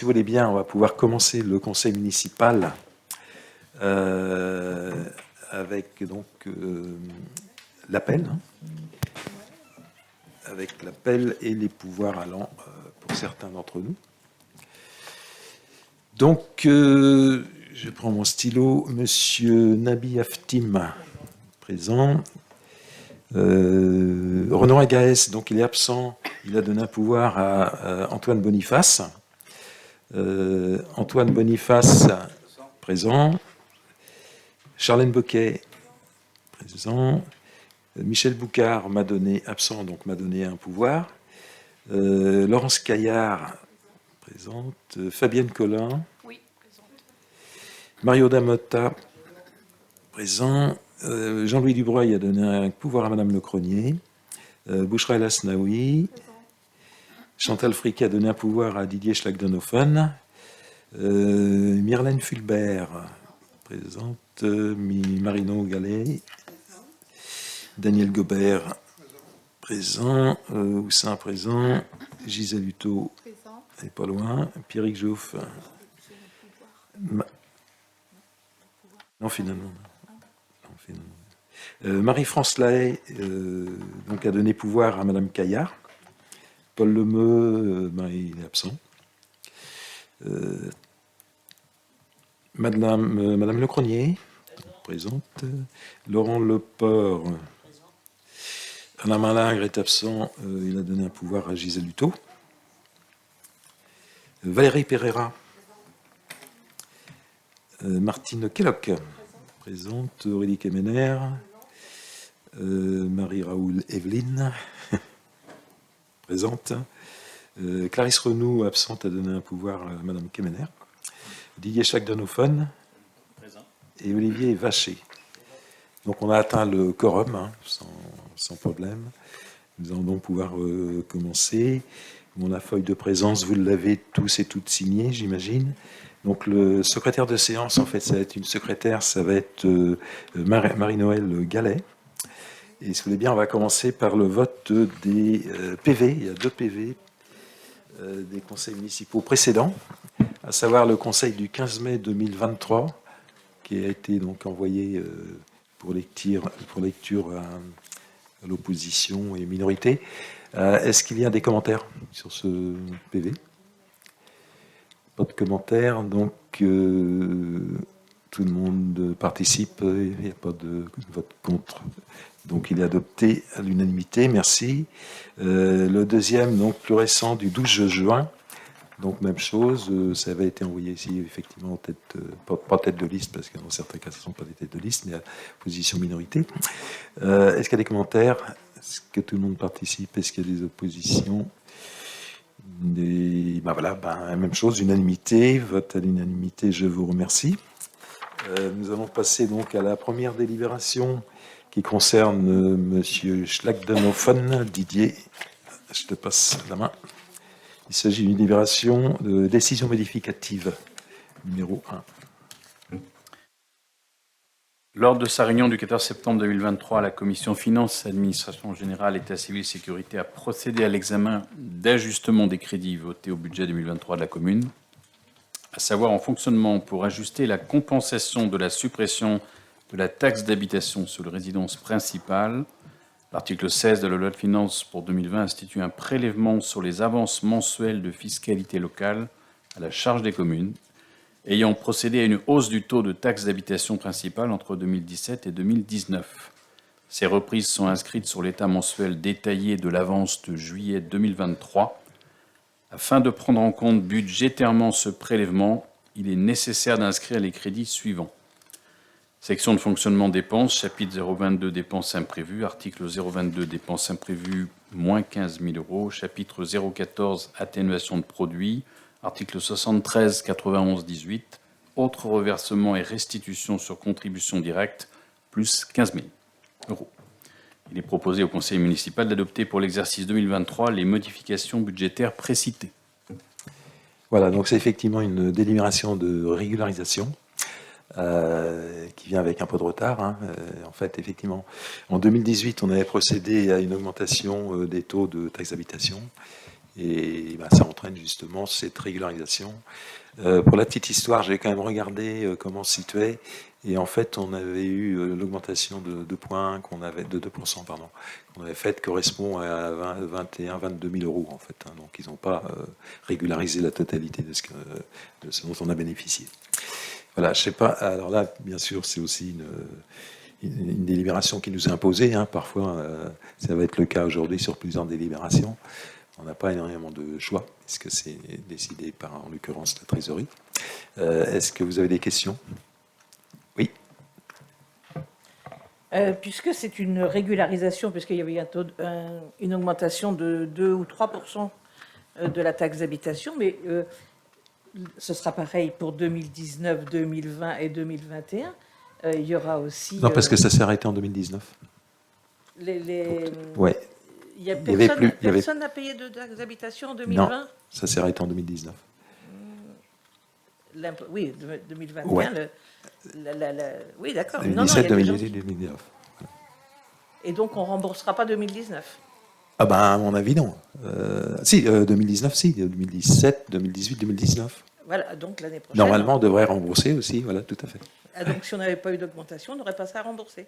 si vous voulez bien, on va pouvoir commencer le conseil municipal avec donc l'appel, avec l'appel et les pouvoirs allant pour certains d'entre nous. Donc, je prends mon stylo. Monsieur Nabi Aftim, présent. Renan Agaès, donc il est absent. Il a donné un pouvoir à Antoine Boniface. Antoine Boniface, présent. Charlène Boquet, présent. Michel Boucard m'a donné, absent, donc m'a donné un pouvoir. Laurence Caillard, présente. Fabienne Collin. Oui, présente. Mario Damotta, présent. Jean-Louis Dubreuil a donné un pouvoir à Madame Lecronier. Bouchra El Asnaoui. Chantal Friquet a donné un pouvoir à Didier Schlagdenhofen. Myrlène Fulbert, présente. Marino Gallet. Daniel Gobert, présent. Houssin, présent. Gisèle Hutto, elle n'est pas loin. Pierrick Jouff. Non, finalement. Marie-France Lahaye donc a donné pouvoir à Madame Caillard. Paul Lemeu, il est absent. Madame Lecronier, présente. Laurent Leport, Alain Malingre est absent. Il a donné un pouvoir à Gisèle Hutto. Valérie Pereira. Martine Kellock, présente. Aurélie Kemener. Marie-Raoul Evelyne, présente. Clarisse Renou, absente, a donné un pouvoir à Madame Kemener. Didier Schlagdenhofen, présent. Et Olivier Vacher. Donc on a atteint le quorum, sans problème. Nous allons donc pouvoir commencer. La feuille de présence, vous l'avez tous et toutes signée, j'imagine. Donc le secrétaire de séance, en fait, ça va être une secrétaire, ça va être Marie-Noël Gallet. Et si vous voulez bien, on va commencer par le vote des PV. Il y a 2 PV des conseils municipaux précédents, à savoir le conseil du 15 mai 2023, qui a été donc envoyé pour lecture à l'opposition et minorité. Est-ce qu'il y a des commentaires sur ce PV? Pas de commentaires, donc tout le monde participe, il n'y a pas de vote contre. Donc il est adopté à l'unanimité, merci. Le deuxième, donc plus récent, du 12 juin, donc même chose, ça avait été envoyé ici, effectivement, pas tête de liste, parce que dans certains cas, ce ne sont pas des têtes de liste, mais à position minorité. Est-ce qu'il y a des commentaires? Est-ce que tout le monde participe? Est-ce qu'il y a des oppositions? Même chose, unanimité, vote à l'unanimité, je vous remercie. Nous allons passer donc à la première délibération qui concerne Monsieur Schlagdenhofen. Didier, je te passe la main. Il s'agit d'une délibération de décision modificative numéro 1. Lors de sa réunion du 14 septembre 2023, la Commission Finances, Administration Générale, État civil, Sécurité a procédé à l'examen d'ajustement des crédits votés au budget 2023 de la commune, à savoir en fonctionnement pour ajuster la compensation de la suppression de la taxe d'habitation sur les résidences principales. L'article 16 de la loi de finances pour 2020 institue un prélèvement sur les avances mensuelles de fiscalité locale à la charge des communes, ayant procédé à une hausse du taux de taxe d'habitation principale entre 2017 et 2019. Ces reprises sont inscrites sur l'état mensuel détaillé de l'avance de juillet 2023. Afin de prendre en compte budgétairement ce prélèvement, il est nécessaire d'inscrire les crédits suivants. Section de fonctionnement dépenses, chapitre 022 dépenses imprévues, article 022 dépenses imprévues, moins 15 000 €, chapitre 014 atténuation de produits, article 73 91 18, autres reversements et restitutions sur contribution directe, plus 15 000 €. Il est proposé au conseil municipal d'adopter pour l'exercice 2023 les modifications budgétaires précitées. Voilà, donc c'est effectivement une délibération de régularisation qui vient avec un peu de retard. En fait, effectivement, en 2018, on avait procédé à une augmentation des taux de taxe d'habitation. Et ben, ça entraîne justement cette régularisation. Pour la petite histoire, j'ai quand même regardé comment on se situait. Et en fait, on avait eu l'augmentation de 2 points de 2%, pardon, qu'on avait faite correspond à 21 22 000 euros en fait. Hein. Donc ils n'ont pas régularisé la totalité de ce dont on a bénéficié. Voilà, je sais pas. Alors là, bien sûr, c'est aussi une délibération qui nous est imposée. Hein. Parfois, ça va être le cas aujourd'hui sur plusieurs délibérations. On n'a pas énormément de choix, puisque c'est décidé par, en l'occurrence, la trésorerie. Est-ce que vous avez des questions ? Oui. Puisque c'est une régularisation, puisqu'il y avait une augmentation de 2 ou 3% de la taxe d'habitation, mais ce sera pareil pour 2019, 2020 et 2021. Il y aura aussi... Non, parce que ça s'est arrêté en 2019. Ouais. Il y a personne n'a payé de taxe d'habitation en 2020 ? Non, ça s'est arrêté en 2019. Oui, 2021. Ouais. Oui, d'accord. 2017, 2018, 2019. Et donc, on ne remboursera pas 2019 ? Ah ben, à mon avis, non. Si, 2019, si. 2017, 2018, 2019. Voilà, donc l'année prochaine... Normalement, on devrait rembourser aussi, voilà, tout à fait. Ah, donc, si on n'avait pas eu d'augmentation, on n'aurait pas ça à rembourser ?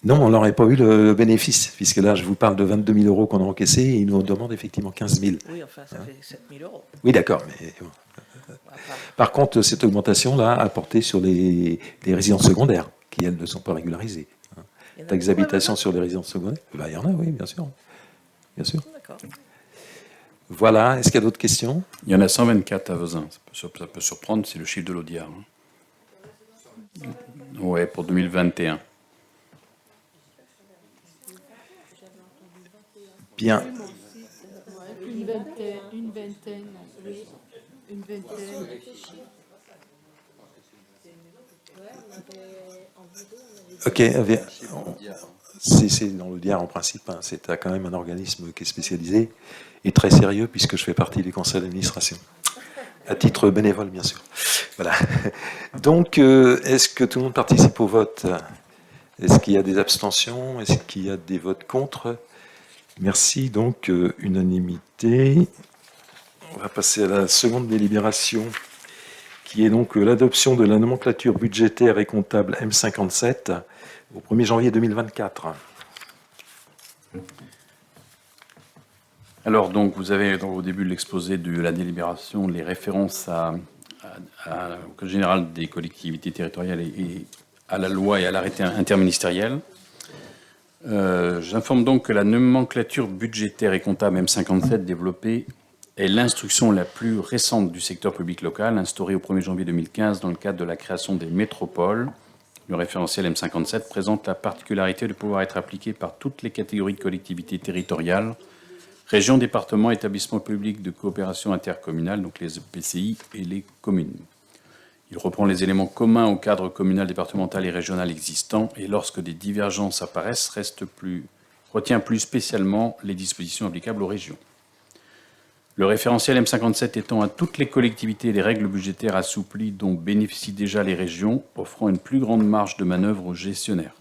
Non, on n'aurait pas eu le bénéfice, puisque là, je vous parle de 22 000 euros qu'on a encaissés, et ils nous demandent effectivement 15 000. Oui, enfin, ça fait 7 000 euros. Oui, d'accord, mais... Par contre, cette augmentation-là a porté sur les résidences secondaires, qui, elles, ne sont pas régularisées. Taxe d'habitation sur les résidences secondaires, il y en a, oui, bien sûr. Bien sûr. D'accord. Voilà, est-ce qu'il y a d'autres questions ? Il y en a 124 à Vezin. Ça peut surprendre, c'est le chiffre de l'Audiard. Oui, pour 2021. Bien. Une vingtaine, oui. Une vingtaine. Ok, c'est dans l'Audiard en principe. Hein, c'est quand même un organisme qui est spécialisé et très sérieux, puisque je fais partie du conseil d'administration. À titre bénévole, bien sûr. Voilà. Donc, est-ce que tout le monde participe au vote ? Est-ce qu'il y a des abstentions ? Est-ce qu'il y a des votes contre ? Merci, donc unanimité. On va passer à la seconde délibération, qui est donc l'adoption de la nomenclature budgétaire et comptable M57 au 1er janvier 2024. Alors, donc, vous avez au début de l'exposé de la délibération les références au Code général des collectivités territoriales et à la loi et à l'arrêté interministériel. J'informe donc que la nomenclature budgétaire et comptable M57 développée est l'instruction la plus récente du secteur public local, instaurée au 1er janvier 2015 dans le cadre de la création des métropoles. Le référentiel M57 présente la particularité de pouvoir être appliqué par toutes les catégories de collectivités territoriales, régions, départements, établissements publics de coopération intercommunale, donc les EPCI et les communes. Il reprend les éléments communs au cadre communal, départemental et régional existant et lorsque des divergences apparaissent, retient plus spécialement les dispositions applicables aux régions. Le référentiel M57 étend à toutes les collectivités les règles budgétaires assouplies dont bénéficient déjà les régions, offrant une plus grande marge de manœuvre aux gestionnaires.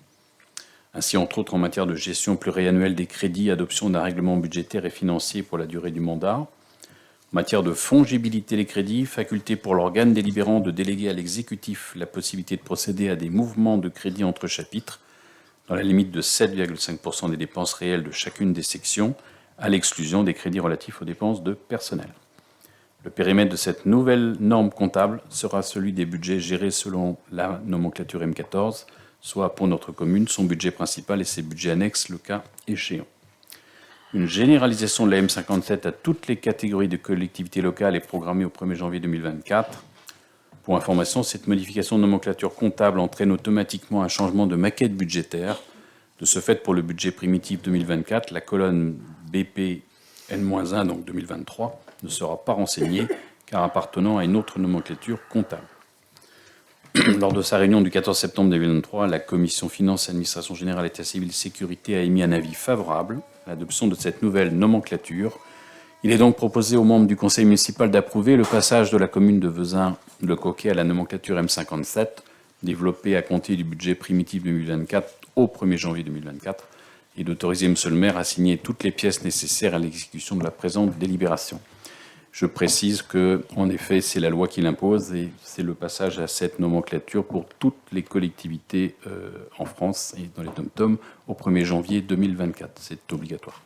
Ainsi, entre autres, en matière de gestion pluriannuelle des crédits, adoption d'un règlement budgétaire et financier pour la durée du mandat. En matière de fongibilité des crédits, faculté pour l'organe délibérant de déléguer à l'exécutif la possibilité de procéder à des mouvements de crédits entre chapitres, dans la limite de 7,5% des dépenses réelles de chacune des sections, à l'exclusion des crédits relatifs aux dépenses de personnel. Le périmètre de cette nouvelle norme comptable sera celui des budgets gérés selon la nomenclature M14, soit pour notre commune, son budget principal et ses budgets annexes, le cas échéant. Une généralisation de la M57 à toutes les catégories de collectivités locales est programmée au 1er janvier 2024. Pour information, cette modification de nomenclature comptable entraîne automatiquement un changement de maquette budgétaire. De ce fait, pour le budget primitif 2024, la colonne BP N-1, donc 2023, ne sera pas renseignée, car appartenant à une autre nomenclature comptable. Lors de sa réunion du 14 septembre 2023, la Commission Finances, Administration Générale, État Civil, Sécurité a émis un avis favorable à l'adoption de cette nouvelle nomenclature. Il est donc proposé aux membres du Conseil municipal d'approuver le passage de la commune de Vezin-le-Coquet à la nomenclature M57, développée à compter du budget primitif 2024 au 1er janvier 2024, et d'autoriser M. le maire à signer toutes les pièces nécessaires à l'exécution de la présente délibération. Je précise que, en effet, c'est la loi qui l'impose et c'est le passage à cette nomenclature pour toutes les collectivités en France et dans les dom-toms au 1er janvier 2024. C'est obligatoire.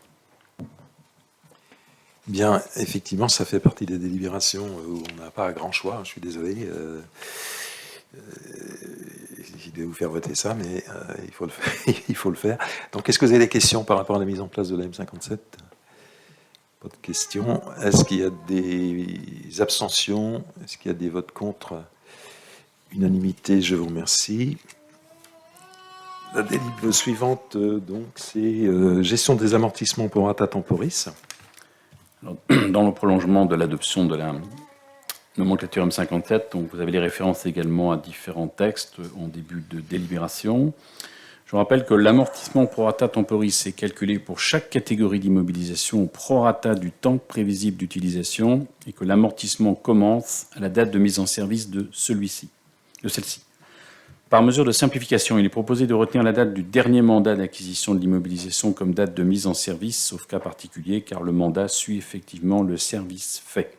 Bien, effectivement, ça fait partie des délibérations où on n'a pas grand choix, je suis désolé. Il devait vous faire voter ça, mais il faut le faire. Il faut le faire. Donc, est-ce que vous avez des questions par rapport à la mise en place de la M57 ? Pas de questions. Est-ce qu'il y a des abstentions ? Est-ce qu'il y a des votes contre ? Unanimité, je vous remercie. La délibération suivante, donc, c'est gestion des amortissements pro rata temporis. Alors, dans le prolongement de l'adoption de la nomenclature M57, donc vous avez les références également à différents textes en début de délibération. Je vous rappelle que l'amortissement pro rata temporis est calculé pour chaque catégorie d'immobilisation au pro rata du temps prévisible d'utilisation et que l'amortissement commence à la date de mise en service de celle-ci. Par mesure de simplification, il est proposé de retenir la date du dernier mandat d'acquisition de l'immobilisation comme date de mise en service, sauf cas particulier, car le mandat suit effectivement le service fait.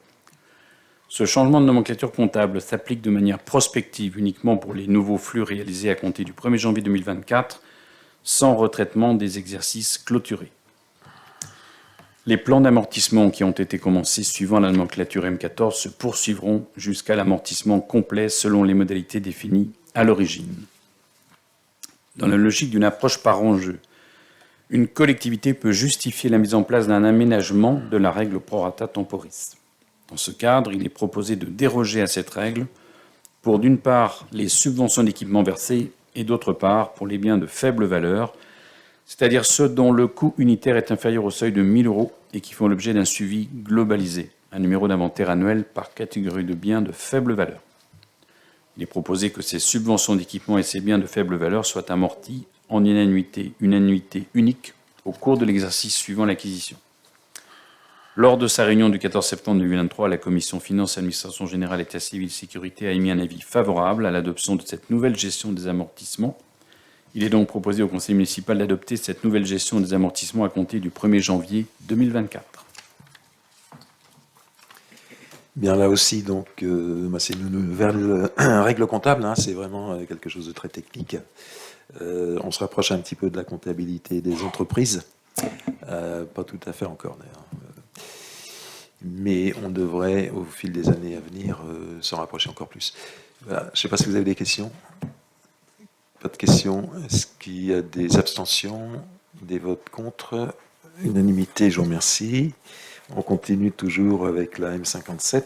Ce changement de nomenclature comptable s'applique de manière prospective uniquement pour les nouveaux flux réalisés à compter du 1er janvier 2024, sans retraitement des exercices clôturés. Les plans d'amortissement qui ont été commencés suivant la nomenclature M14 se poursuivront jusqu'à l'amortissement complet selon les modalités définies à l'origine. Dans la logique d'une approche par enjeu, une collectivité peut justifier la mise en place d'un aménagement de la règle pro rata temporis. Dans ce cadre, il est proposé de déroger à cette règle pour, d'une part, les subventions d'équipement versées et, d'autre part, pour les biens de faible valeur, c'est-à-dire ceux dont le coût unitaire est inférieur au seuil de 1 000 € et qui font l'objet d'un suivi globalisé, un numéro d'inventaire annuel par catégorie de biens de faible valeur. Il est proposé que ces subventions d'équipement et ces biens de faible valeur soient amortis en une annuité unique au cours de l'exercice suivant l'acquisition. Lors de sa réunion du 14 septembre 2023, la Commission Finances, Administration Générale, État civil, Sécurité a émis un avis favorable à l'adoption de cette nouvelle gestion des amortissements. Il est donc proposé au Conseil municipal d'adopter cette nouvelle gestion des amortissements à compter du 1er janvier 2024. Bien, là aussi, donc, c'est une nouvelle règle comptable, hein, c'est vraiment quelque chose de très technique. On se rapproche un petit peu de la comptabilité des entreprises, pas tout à fait encore d'ailleurs. Mais on devrait, au fil des années à venir, s'en rapprocher encore plus. Voilà. Je ne sais pas si vous avez des questions. Pas de questions. Est-ce qu'il y a des abstentions, des votes contre? Unanimité, je vous remercie. On continue toujours avec la M57.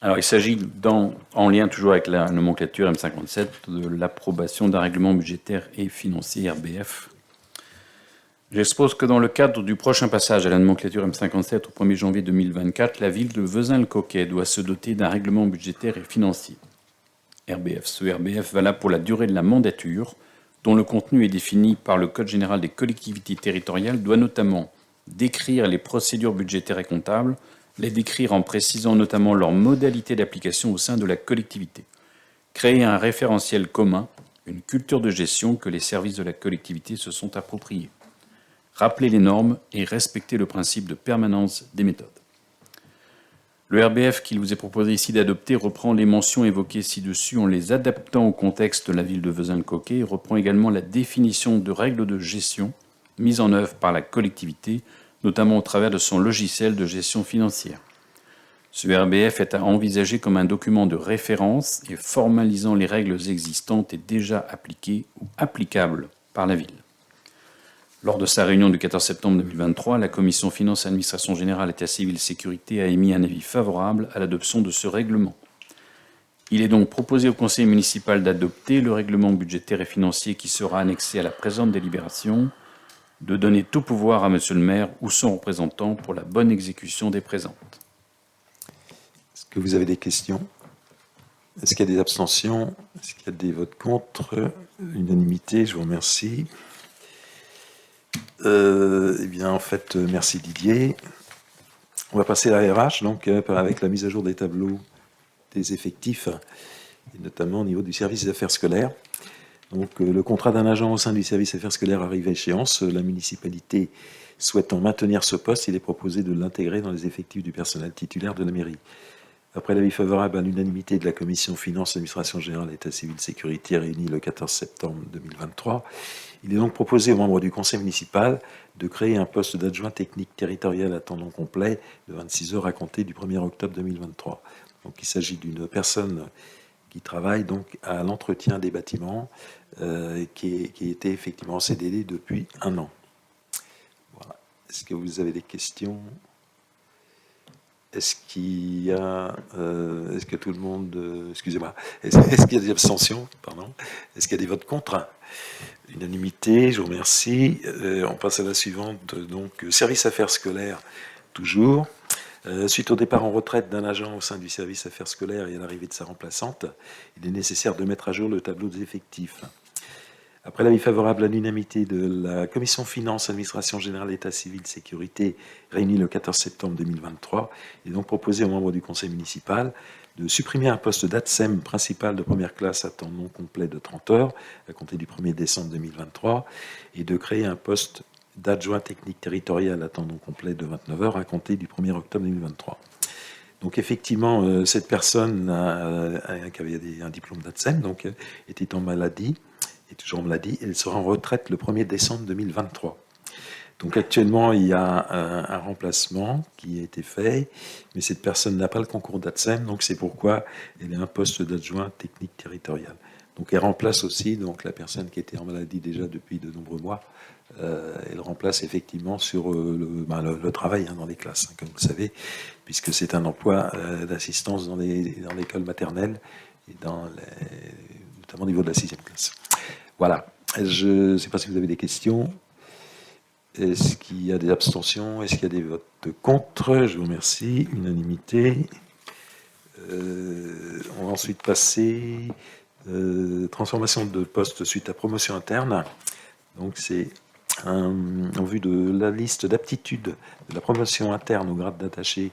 Alors, il s'agit, en lien toujours avec la nomenclature M57, de l'approbation d'un règlement budgétaire et financier RBF. J'expose que dans le cadre du prochain passage à la nomenclature M57 au 1er janvier 2024, la ville de Vezin-le-Coquet doit se doter d'un règlement budgétaire et financier. RBF. Ce RBF valable pour la durée de la mandature, dont le contenu est défini par le Code général des collectivités territoriales, doit notamment décrire les procédures budgétaires et comptables, les décrire en précisant notamment leurs modalités d'application au sein de la collectivité, créer un référentiel commun, une culture de gestion que les services de la collectivité se sont appropriés, rappeler les normes et respecter le principe de permanence des méthodes. Le RBF qu'il vous est proposé ici d'adopter reprend les mentions évoquées ci-dessus en les adaptant au contexte de la ville de Vezin-le-Coquet et reprend également la définition de règles de gestion mises en œuvre par la collectivité, notamment au travers de son logiciel de gestion financière. Ce RBF est à envisager comme un document de référence et formalisant les règles existantes et déjà appliquées ou applicables par la ville. Lors de sa réunion du 14 septembre 2023, la Commission Finances, Administration Générale, État civil, Sécurité a émis un avis favorable à l'adoption de ce règlement. Il est donc proposé au Conseil municipal d'adopter le règlement budgétaire et financier qui sera annexé à la présente délibération, de donner tout pouvoir à Monsieur le maire ou son représentant pour la bonne exécution des présentes. Est-ce que vous avez des questions? Est-ce qu'il y a des abstentions? Est-ce qu'il y a des votes contre? Unanimité, je vous remercie. Eh bien, en fait, merci Didier. On va passer à la RH, donc, avec la mise à jour des tableaux des effectifs, et notamment au niveau du service des affaires scolaires. Donc, le contrat d'un agent au sein du service affaires scolaires arrive à échéance. La municipalité souhaitant maintenir ce poste, il est proposé de l'intégrer dans les effectifs du personnel titulaire de la mairie. Après l'avis favorable à l'unanimité de la commission Finances, Administration Générale, État civil, Sécurité, réunie le 14 septembre 2023, il est donc proposé aux membres du conseil municipal de créer un poste d'adjoint technique territorial à temps non complet de 26 heures à compter du 1er octobre 2023. Donc il s'agit d'une personne qui travaille donc à l'entretien des bâtiments, qui était effectivement en CDD depuis 1 an. Voilà. Est-ce que vous avez des questions ? Est-ce qu'il y a, est-ce que tout le monde, excusez-moi, est-ce qu'il y a des abstentions, pardon, est-ce qu'il y a des votes contre? Unanimité, je vous remercie. On passe à la suivante, donc service affaires scolaires, toujours. Suite au départ en retraite d'un agent au sein du service affaires scolaires et à l'arrivée de sa remplaçante, il est nécessaire de mettre à jour le tableau des effectifs. Après l'avis favorable à l'unanimité de la commission Finances, Administration Générale, État civil, Sécurité, réunie le 14 septembre 2023, il est donc proposé aux membres du conseil municipal de supprimer un poste d'ATSEM principal de première classe à temps non complet de 30 heures, à compter du 1er décembre 2023, et de créer un poste d'adjoint technique territorial à temps non complet de 29 heures, à compter du 1er octobre 2023. Donc effectivement, cette personne qui avait un diplôme d'ATSEM, donc était en maladie, est toujours en maladie, elle sera en retraite le 1er décembre 2023. Donc actuellement, il y a un remplacement qui a été fait, mais cette personne n'a pas le concours d'ATSEM, donc c'est pourquoi elle a un poste d'adjoint technique territorial. Donc elle remplace aussi donc, la personne qui était en maladie déjà depuis de nombreux mois. Elle remplace effectivement sur le travail dans les classes, comme vous le savez, puisque c'est un emploi d'assistance dans l'école maternelle, et notamment au niveau de la 6e classe. Voilà. Je ne sais pas si vous avez des questions. Est-ce qu'il y a des abstentions? Est-ce qu'il y a des votes contre? Je vous remercie. Unanimité. On va ensuite passer transformation de poste suite à promotion interne. Donc c'est en vue de la liste d'aptitudes de la promotion interne au grade d'attaché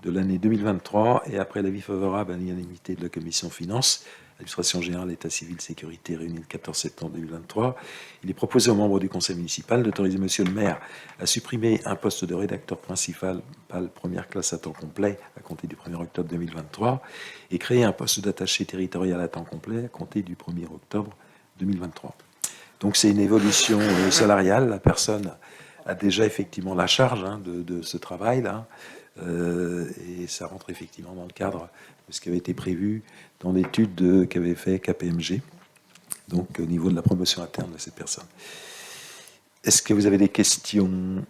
de l'année 2023 et après l'avis favorable à l'unanimité de la commission Finances, Administration Générale, État civil, Sécurité, réunie le 14 septembre 2023, il est proposé aux membres du conseil municipal d'autoriser monsieur le maire à supprimer un poste de rédacteur principal première classe à temps complet à compter du 1er octobre 2023 et créer un poste d'attaché territorial à temps complet à compter du 1er octobre 2023. Donc c'est une évolution salariale. La personne a déjà effectivement la charge de ce travail-là. Et ça rentre effectivement dans le cadre de ce qui avait été prévu dans l'étude qu'avait fait KPMG, donc au niveau de la promotion interne de cette personne. Est-ce que vous avez des questions?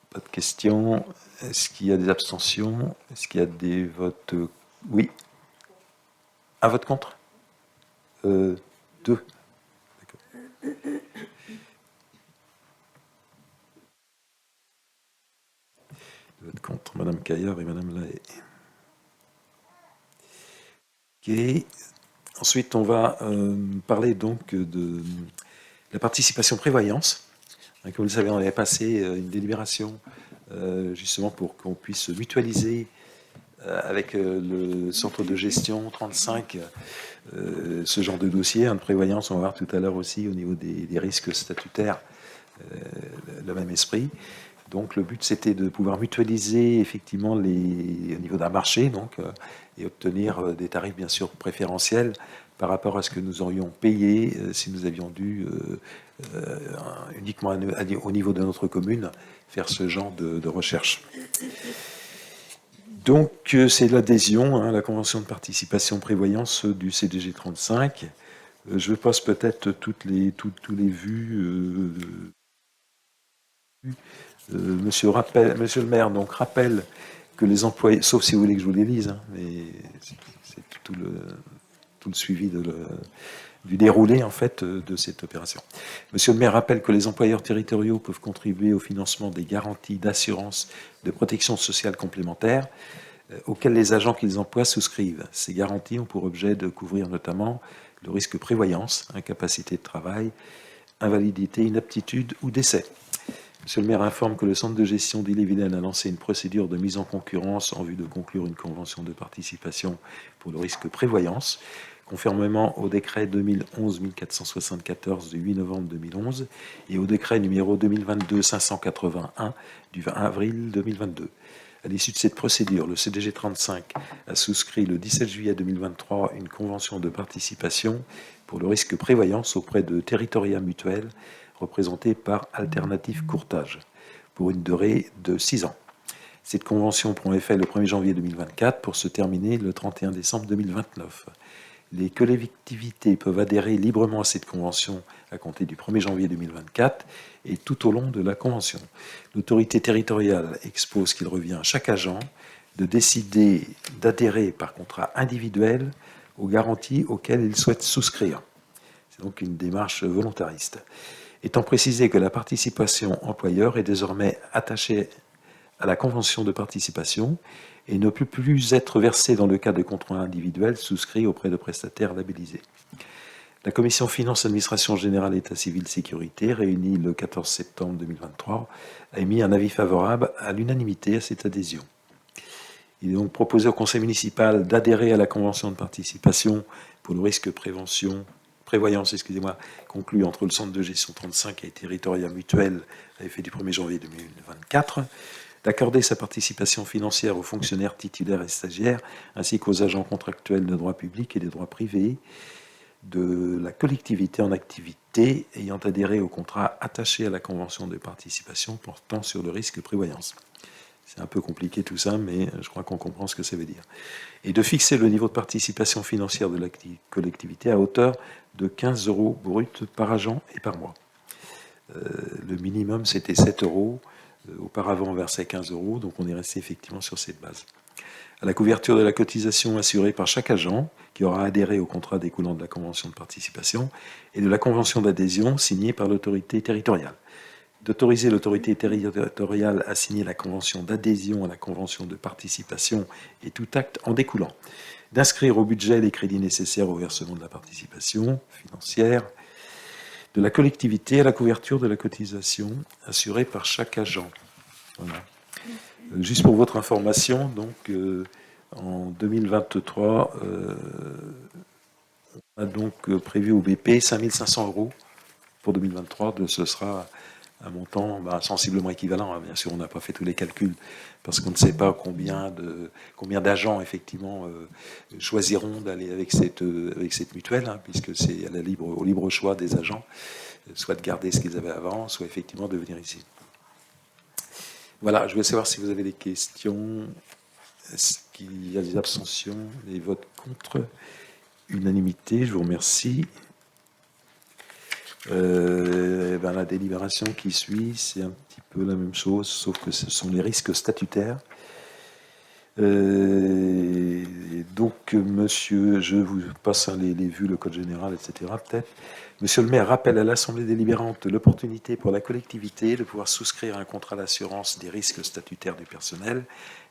Pas de questions. Est-ce qu'il y a des abstentions? Est-ce qu'il y a des votes? Oui. Un vote contre? 2. Vote contre Madame Caillard et Madame Lahaye. Ok. Ensuite, on va parler donc de la participation prévoyance. Comme vous le savez, on avait passé une délibération justement pour qu'on puisse mutualiser avec le centre de gestion 35 ce genre de dossier de prévoyance. On va voir tout à l'heure aussi au niveau des risques statutaires le même esprit. Donc le but c'était de pouvoir mutualiser effectivement au niveau d'un marché et obtenir des tarifs bien sûr préférentiels par rapport à ce que nous aurions payé si nous avions dû uniquement au niveau de notre commune faire ce genre de recherche. Donc c'est l'adhésion à la convention de participation prévoyance du CDG 35. Je passe peut-être tous les vues. Monsieur le maire donc rappelle que les employés, sauf si vous voulez que je vous les lise, mais c'est tout le suivi du déroulé en fait de cette opération. Monsieur le maire rappelle que les employeurs territoriaux peuvent contribuer au financement des garanties d'assurance de protection sociale complémentaire auxquelles les agents qu'ils emploient souscrivent. Ces garanties ont pour objet de couvrir notamment le risque prévoyance, incapacité de travail, invalidité, inaptitude ou décès. Monsieur le maire informe que le centre de gestion d'Ille-et-Vilaine a lancé une procédure de mise en concurrence en vue de conclure une convention de participation pour le risque prévoyance. conformément au décret 2011-1474 du 8 novembre 2011 et au décret numéro 2022-581 du 20 avril 2022. À l'issue de cette procédure, le CDG 35 a souscrit le 17 juillet 2023 une convention de participation pour le risque prévoyance auprès de Territoria Mutuelle, représentée par Alternative Courtage, pour une durée de 6 ans. Cette convention prend effet le 1er janvier 2024 pour se terminer le 31 décembre 2029. Les collectivités peuvent adhérer librement à cette convention à compter du 1er janvier 2024 et tout au long de la convention. L'autorité territoriale expose qu'il revient à chaque agent de décider d'adhérer par contrat individuel aux garanties auxquelles il souhaite souscrire. C'est donc une démarche volontariste. Étant précisé que la participation employeur est désormais attachée à la convention de participation et ne peut plus être versée dans le cas de contrats individuels souscrits auprès de prestataires labellisés. La commission Finances, Administration Générale, État civil, Sécurité, réunie le 14 septembre 2023, a émis un avis favorable à l'unanimité à cette adhésion. Il est donc proposé au conseil municipal d'adhérer à la convention de participation pour le risque prévoyance, conclue entre le centre de gestion 35 et Territoria Mutuelle à effet du 1er janvier 2024, d'accorder sa participation financière aux fonctionnaires titulaires et stagiaires, ainsi qu'aux agents contractuels de droit public et des droits privés de la collectivité en activité ayant adhéré au contrat attaché à la convention de participation portant sur le risque prévoyance. C'est un peu compliqué tout ça, mais je crois qu'on comprend ce que ça veut dire. Et de fixer le niveau de participation financière de la collectivité à hauteur de 15 € bruts par agent et par mois. Le minimum, c'était 7 €. Auparavant, on versait 15 €, donc on est resté effectivement sur cette base. À la couverture de la cotisation assurée par chaque agent qui aura adhéré au contrat découlant de la convention de participation et de la convention d'adhésion signée par l'autorité territoriale. D'autoriser l'autorité territoriale à signer la convention d'adhésion à la convention de participation et tout acte en découlant. D'inscrire au budget les crédits nécessaires au versement de la participation financière de la collectivité à la couverture de la cotisation assurée par chaque agent. Voilà. Juste pour votre information, donc en 2023, on a donc prévu au BP 5 500 € pour 2023. Ce sera un montant sensiblement équivalent. Bien sûr, on n'a pas fait tous les calculs parce qu'on ne sait pas combien d'agents effectivement choisiront d'aller avec cette mutuelle, puisque c'est au libre choix des agents, soit de garder ce qu'ils avaient avant, soit effectivement de venir ici. Voilà, je voulais savoir si vous avez des questions. Est-ce qu'il y a des abstentions, des votes contre? Unanimité, je vous remercie. La délibération qui suit, c'est un petit peu la même chose, sauf que ce sont les risques statutaires. Donc, monsieur, je vous passe les vues, le code général, etc. peut-être. Monsieur le maire rappelle à l'Assemblée délibérante l'opportunité pour la collectivité de pouvoir souscrire un contrat d'assurance des risques statutaires du personnel,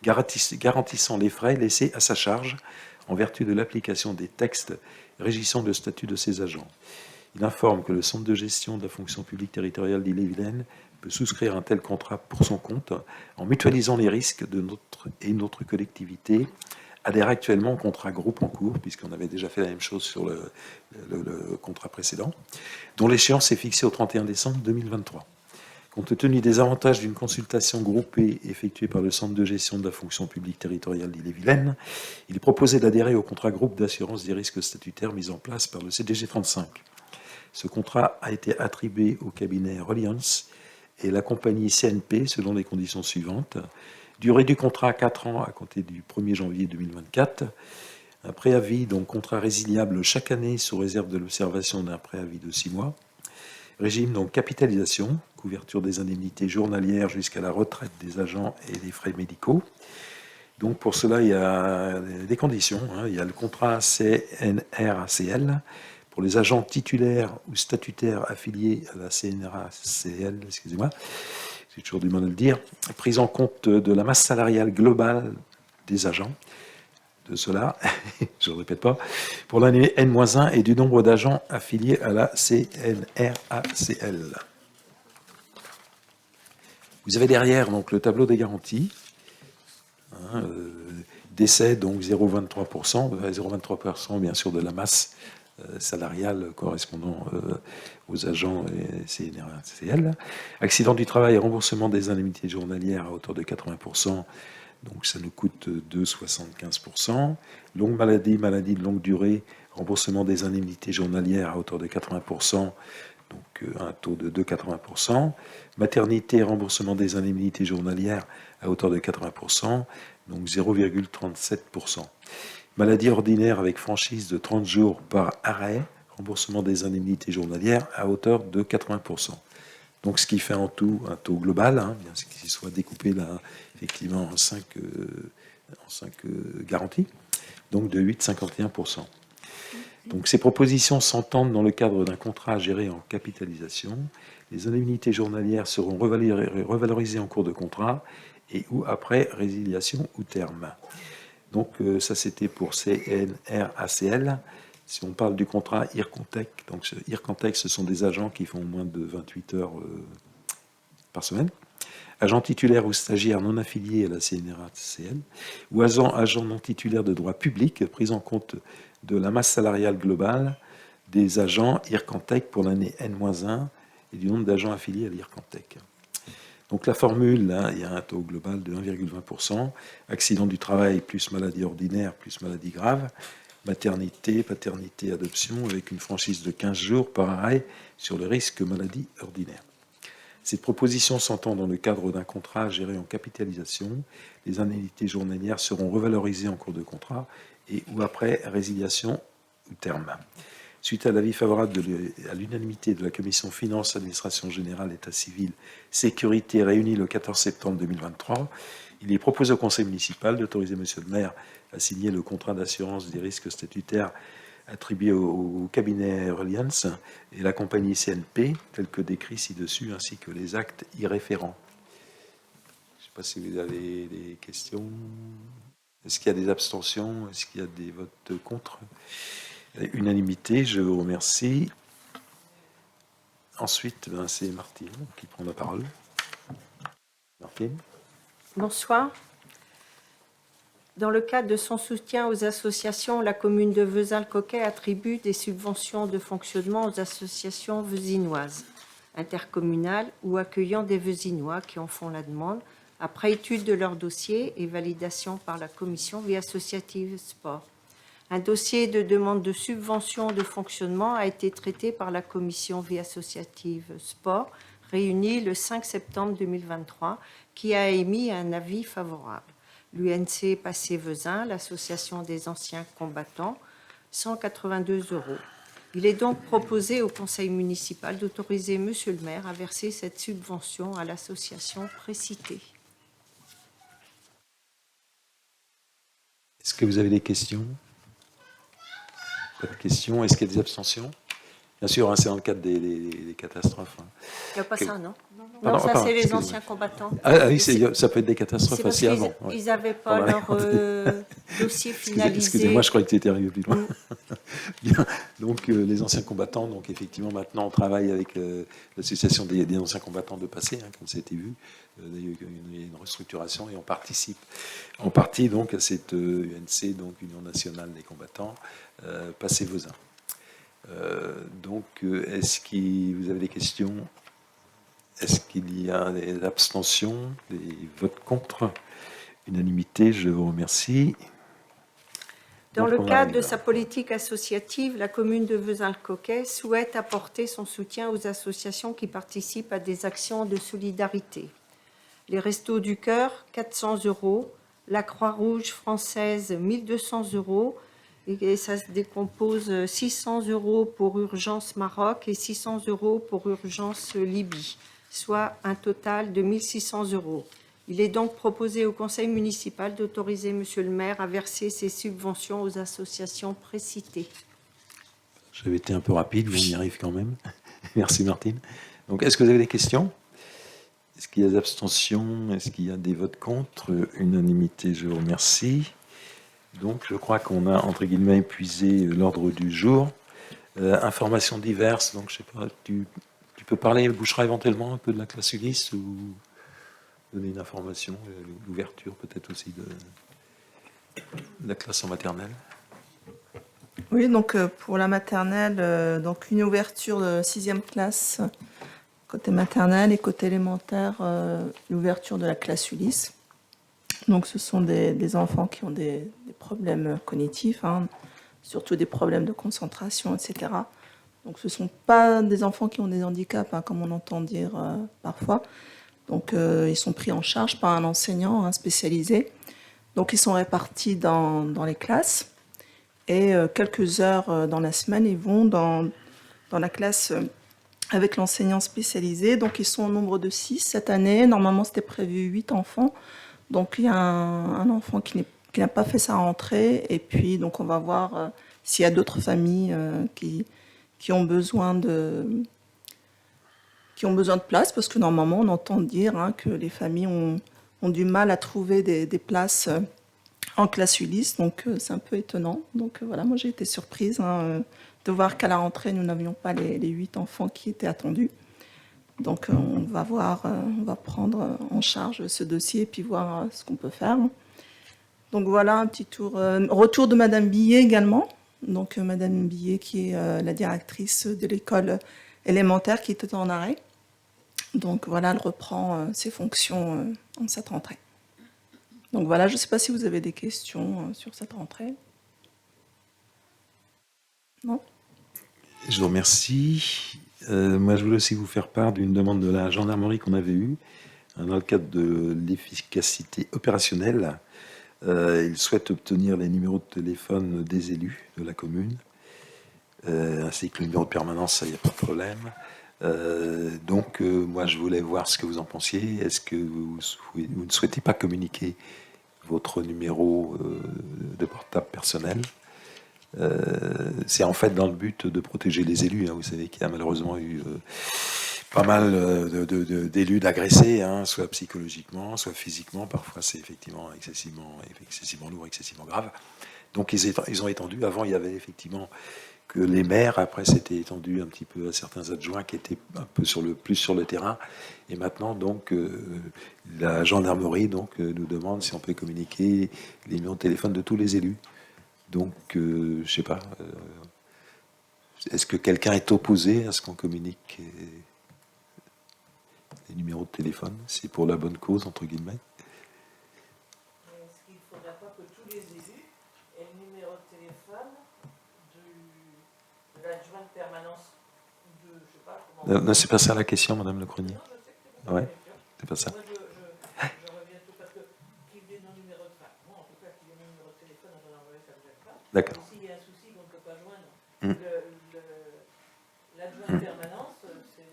garantissant les frais laissés à sa charge en vertu de l'application des textes régissant le statut de ses agents. Il informe que le centre de gestion de la fonction publique territoriale d'Ille-et-Vilaine peut souscrire un tel contrat pour son compte en mutualisant les risques de notre collectivité, adhère actuellement au contrat groupe en cours, puisqu'on avait déjà fait la même chose sur le contrat précédent, dont l'échéance est fixée au 31 décembre 2023. Compte tenu des avantages d'une consultation groupée effectuée par le centre de gestion de la fonction publique territoriale d'Ille-et-Vilaine, il est proposé d'adhérer au contrat groupe d'assurance des risques statutaires mis en place par le CDG 35. Ce contrat a été attribué au cabinet Reliance et la compagnie CNP selon les conditions suivantes. Durée du contrat 4 ans à compter du 1er janvier 2024. Un préavis, donc contrat résiliable chaque année sous réserve de l'observation d'un préavis de 6 mois. Régime, donc capitalisation, couverture des indemnités journalières jusqu'à la retraite des agents et des frais médicaux. Donc pour cela, il y a des conditions. Il y a le contrat CNRACL pour les agents titulaires ou statutaires affiliés à la CNRACL, excusez-moi, j'ai toujours du mal à le dire, prise en compte de la masse salariale globale des agents, de cela, je ne répète pas, pour l'année N-1 et du nombre d'agents affiliés à la CNRACL. Vous avez derrière donc le tableau des garanties, Décès, donc 0,23%, 0,23% bien sûr de la masse salariale correspondant aux agents et CNRACL. Accident du travail et remboursement des indemnités journalières à hauteur de 80%, donc ça nous coûte 2,75%. Longue maladie, maladie de longue durée, remboursement des indemnités journalières à hauteur de 80%, donc un taux de 2,80%. Maternité, remboursement des indemnités journalières à hauteur de 80%, donc 0,37%. Maladie ordinaire avec franchise de 30 jours par arrêt, remboursement des indemnités journalières à hauteur de 80%. Donc ce qui fait en tout un taux global, bien qu'il soit découpé là, effectivement en 5 garanties, donc de 8,51%. Donc ces propositions s'entendent dans le cadre d'un contrat géré en capitalisation. Les indemnités journalières seront revalorisées en cours de contrat et ou après résiliation ou terme. Donc ça c'était pour CNRACL. Si on parle du contrat IRCONTEC, donc IRCONTEC, ce sont des agents qui font moins de 28 heures par semaine. Agents titulaires ou stagiaires non affiliés à la CNRACL, ou agents non titulaires de droit public, pris en compte de la masse salariale globale des agents IRCONTEC pour l'année N-1 et du nombre d'agents affiliés à l'IRCONTEC. Donc la formule, là, il y a un taux global de 1,20%, accident du travail plus maladie ordinaire plus maladie grave, maternité, paternité, adoption, avec une franchise de 15 jours par arrêt sur le risque maladie ordinaire. Cette proposition s'entend dans le cadre d'un contrat géré en capitalisation. Les indemnités journalières seront revalorisées en cours de contrat et ou après résiliation ou terme. Suite à l'avis favorable à l'unanimité de la Commission Finances, Administration Générale, État civil, Sécurité réunie le 14 septembre 2023, il est proposé au Conseil municipal d'autoriser Monsieur le maire à signer le contrat d'assurance des risques statutaires attribué au cabinet Reliance et la compagnie CNP, tel que décrit ci-dessus, ainsi que les actes y référents. Je ne sais pas si vous avez des questions. Est-ce qu'il y a des abstentions? Est-ce qu'il y a des votes contre? Unanimité, je vous remercie. Ensuite, c'est Martine qui prend la parole. Martine. Bonsoir. Dans le cadre de son soutien aux associations, la commune de Vezins-le-Coquet attribue des subventions de fonctionnement aux associations vezinoises, intercommunales ou accueillant des Vezinois qui en font la demande, après étude de leur dossier et validation par la commission Vie associative sport. Un dossier de demande de subvention de fonctionnement a été traité par la commission Vie associative sport, réunie le 5 septembre 2023, qui a émis un avis favorable. L'UNC Passé-Vezins, l'association des anciens combattants, 182 €. Il est donc proposé au conseil municipal d'autoriser Monsieur le maire à verser cette subvention à l'association précitée. Est-ce que vous avez des questions? Pas de questions. Est-ce qu'il y a des abstentions? Bien sûr, c'est dans le cadre des catastrophes. Il n'y a pas ça, non? Pardon, non, ça c'est les anciens combattants. Ah oui, ça peut être des catastrophes assez avant. Ils n'avaient pas leur dossier finalisé. Excusez-moi, je croyais que tu étais arrivé plus loin. Bien. Donc, les anciens combattants, donc effectivement, maintenant, on travaille avec l'association des anciens combattants de Passé, comme ça a été vu. Il y a une restructuration et on participe en partie donc à cette UNC, donc Union nationale des combattants, Passé-Vezins. Donc, est-ce que vous avez des questions? Est-ce qu'il y a des abstentions, des votes contre? Unanimité, je vous remercie. Dans le cadre de sa politique associative, la commune de Vezins-le-Coquet souhaite apporter son soutien aux associations qui participent à des actions de solidarité. Les Restos du Cœur, 400 €, la Croix-Rouge française, 1 200 €, et ça se décompose 600 € pour Urgence Maroc et 600 € pour Urgence Libye, soit un total de 1 600 €. Il est donc proposé au conseil municipal d'autoriser Monsieur le maire à verser ces subventions aux associations précitées. J'avais été un peu rapide, mais on y arrive quand même. Merci Martine. Donc, est-ce que vous avez des questions? Est-ce qu'il y a des abstentions? Est-ce qu'il y a des votes contre? Unanimité, je vous remercie. Donc, je crois qu'on a, entre guillemets, épuisé l'ordre du jour. Informations diverses, donc je ne sais pas, tu peux parler, Bouchera, éventuellement un peu de la classe Ulysse ou donner une information, l'ouverture peut-être aussi La classe en maternelle. Oui, donc pour la maternelle, donc une ouverture de 6e classe côté maternelle et côté élémentaire, l'ouverture de la classe Ulysse. Donc ce sont des enfants qui ont des problèmes cognitifs, hein, surtout des problèmes de concentration, etc. Donc ce ne sont pas des enfants qui ont des handicaps, hein, comme on entend dire parfois. Donc ils sont pris en charge par un enseignant spécialisé. Donc ils sont répartis dans les classes. Et quelques heures dans la semaine, ils vont dans la classe avec l'enseignant spécialisé. Donc ils sont au nombre de 6 cette année. Normalement, c'était prévu 8 enfants. Donc il y a un enfant qui n'a pas fait sa rentrée. Et puis donc on va voir s'il y a d'autres familles qui ont besoin de place. Parce que normalement, on entend dire que les familles ont du mal à trouver des places en classe Ulysse, donc c'est un peu étonnant. Donc voilà, moi j'ai été surprise de voir qu'à la rentrée, nous n'avions pas les 8 enfants qui étaient attendus. Donc on va prendre en charge ce dossier et puis voir ce qu'on peut faire. Donc voilà un petit tour. Retour de Madame Billet également. Donc Madame Billet qui est la directrice de l'école élémentaire qui était en arrêt. Donc voilà, elle reprend ses fonctions en cette rentrée. Donc voilà, je ne sais pas si vous avez des questions sur cette rentrée. Non ? Je vous remercie. Moi, je voulais aussi vous faire part d'une demande de la gendarmerie qu'on avait eue dans le cadre de l'efficacité opérationnelle. Ils souhaitent obtenir les numéros de téléphone des élus de la commune, ainsi que le numéro de permanence, ça, il n'y a pas de problème. Donc, moi, je voulais voir ce que vous en pensiez. Est-ce que vous ne souhaitez pas communiquer votre numéro de portable personnel? C'est en fait dans le but de protéger les élus. Vous savez qu'il y a malheureusement eu pas mal d'élus d'agressés, soit psychologiquement, soit physiquement. Parfois, c'est effectivement excessivement lourd, excessivement grave. Donc, ils ont étendu. Avant, il y avait effectivement que les maires. Après, c'était étendu un petit peu à certains adjoints qui étaient un peu plus sur le terrain. Et maintenant, donc, la gendarmerie nous demande si on peut communiquer les numéros de téléphone de tous les élus. Donc, je ne sais pas. Est-ce que quelqu'un est opposé à ce qu'on communique les numéros de téléphone? C'est pour la bonne cause, entre guillemets. Est-ce qu'il ne faudrait pas que tous les élus aient le numéro de téléphone de l'adjoint de permanence de, je sais pas comment... Non, c'est pas ça la question, Madame Le Cronier. Non, je sais que c'est pas Ouais, la question. c'est pas ça. Moi, je reviens tout parce que qu'il ait nos numéros de téléphone. Moi, en tout cas, qu'il ait nos numéros de téléphone, à l'envoyer, ça ne me gêne pas. D'accord. Et s'il y a un souci qu'on ne peut pas joindre l'adjoint de permanence, c'est...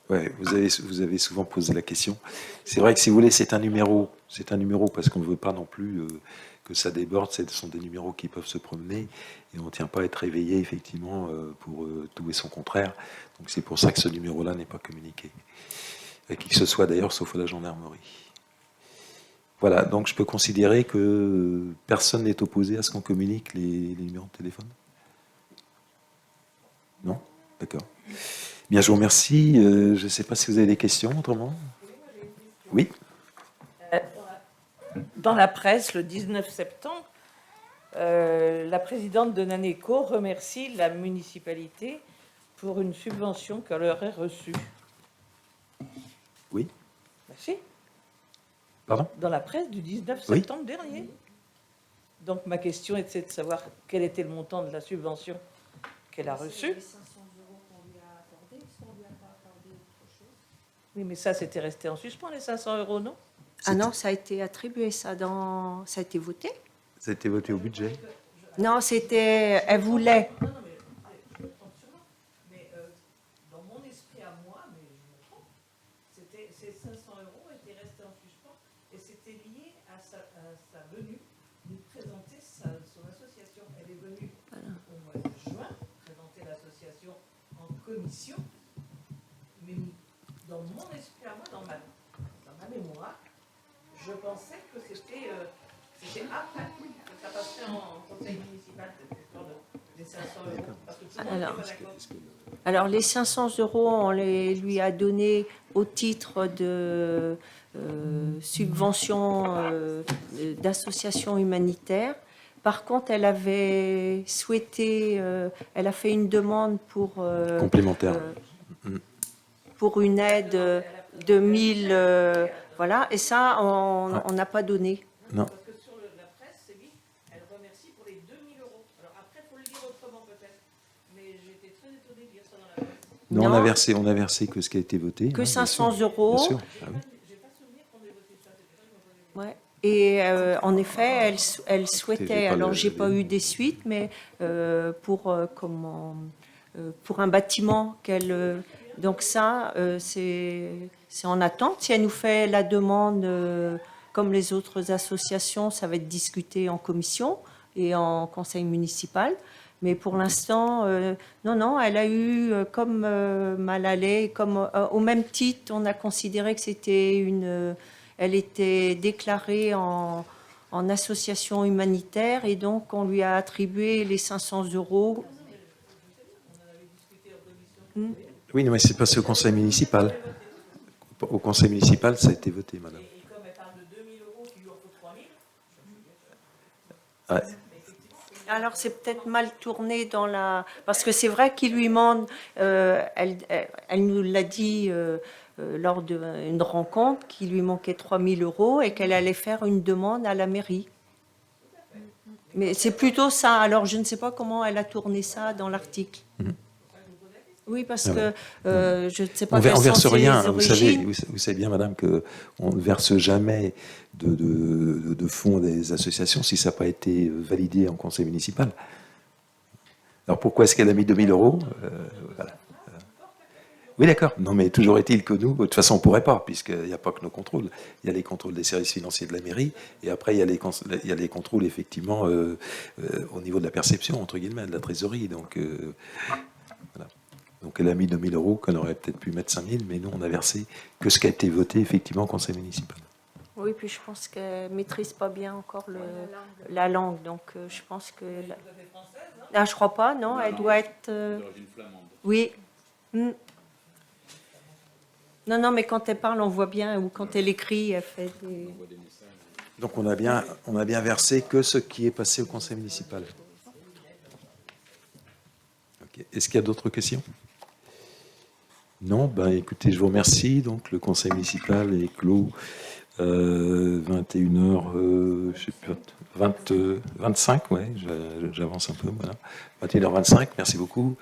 Ouais, vous avez souvent posé la question. C'est vrai que si vous voulez, c'est un numéro parce qu'on ne veut pas non plus que ça déborde. Ce sont des numéros qui peuvent se promener et on ne tient pas à être réveillé effectivement pour tout et son contraire. Donc c'est pour ça que ce numéro-là n'est pas communiqué. À qui que ce soit d'ailleurs, sauf à la gendarmerie. Voilà, donc je peux considérer que personne n'est opposé à ce qu'on communique les numéros de téléphone? Non? D'accord. Bien, je vous remercie. Je ne sais pas si vous avez des questions autrement. Oui. Dans la presse, le 19 septembre, la présidente de Naneco remercie la municipalité pour une subvention qu'elle aurait reçue. Oui. Merci. Pardon? Dans la presse du 19 septembre dernier. Donc ma question était de savoir quel était le montant de la subvention qu'elle a reçue. Oui, mais ça, c'était resté en suspens, les 500 €, non? Ah non, ça a été attribué, ça a été voté. Ça a été voté au budget. Non, c'était, elle voulait. Non, mais je me trompe sûrement. Mais dans mon esprit à moi, mais je me trompe, ces 500 € étaient restés en suspens et c'était lié à sa venue de présenter son association. Elle est venue au mois de juin présenter l'association en commission. Mais dans mon esprit à moi, dans ma mémoire, je pensais que c'était après que ça passerait en conseil municipal, cette histoire des 500 €. Parce que tout le monde n'était pas d'accord. Alors les 500 €, on les lui a donnés au titre subventions d'associations humanitaires. Par contre, elle avait souhaité, elle a fait une demande Complémentaire. pour une aide de 1000, voilà, et ça, on n'a pas donné. Non. Parce que sur la presse, c'est dit, elle remercie pour les 2000 euros. Alors après, il faut le dire autrement peut-être. Mais j'étais très étonnée de lire ça dans la presse. Non, Non. on a versé que ce qui a été voté. Que hein, bien 500 sûr. euros. Bien sûr. Ah oui. Ouais. Et en effet, elle J'ai souhaitait, pas alors le- j'ai pas eu des suites, mais pour un bâtiment qu'elle, donc ça, c'est en attente. Si elle nous fait la demande, comme les autres associations, ça va être discuté en commission et en conseil municipal. Mais pour l'instant, non, elle a eu comme Malalé, comme au même titre, on a considéré que c'était elle était déclarée en association humanitaire et donc on lui a attribué les 500 euros. Oui, non, mais c'est passé au conseil municipal. Au conseil municipal, ça a été voté, madame. Ah, Alors c'est peut-être mal tourné dans la... Parce que c'est vrai qu'il lui manque, elle nous l'a dit lors d'une rencontre, qu'il lui manquait 3000 euros et qu'elle allait faire une demande à la mairie. Mais c'est plutôt ça. Alors je ne sais pas comment elle a tourné ça dans l'article. Oui, parce Ah que je ne sais pas on quelles verse sont ses rien. Vous savez, origines. vous savez bien, madame, qu'on ne verse jamais de fonds des associations si ça n'a pas été validé en conseil municipal. Alors pourquoi est-ce qu'elle a mis 2000 euros voilà. Oui, d'accord. Non, mais toujours est-il que nous, de toute façon, on ne pourrait pas, puisqu'il n'y a pas que nos contrôles. Il y a les contrôles des services financiers de la mairie, et après, il y a les contrôles, effectivement, au niveau de la perception, entre guillemets, de la trésorerie. Donc, voilà. Donc, elle a mis 2000 euros, qu'on aurait peut-être pu mettre 5000, mais nous, on a versé que ce qui a été voté, effectivement, au conseil municipal. Oui, puis je pense qu'elle ne maîtrise pas bien encore la langue. Donc je pense que... Ah, je crois pas, non, elle doit être... Oui. Mm. Non, mais quand elle parle, on voit bien, ou quand elle écrit, elle fait des... Donc, on a bien versé que ce qui est passé au conseil municipal. Ok. Est-ce qu'il y a d'autres questions ? Non, ben écoutez, je vous remercie. Donc le conseil municipal est clos 21h, je sais plus, 25, ouais, j'avance un peu, voilà. 21h25, merci beaucoup.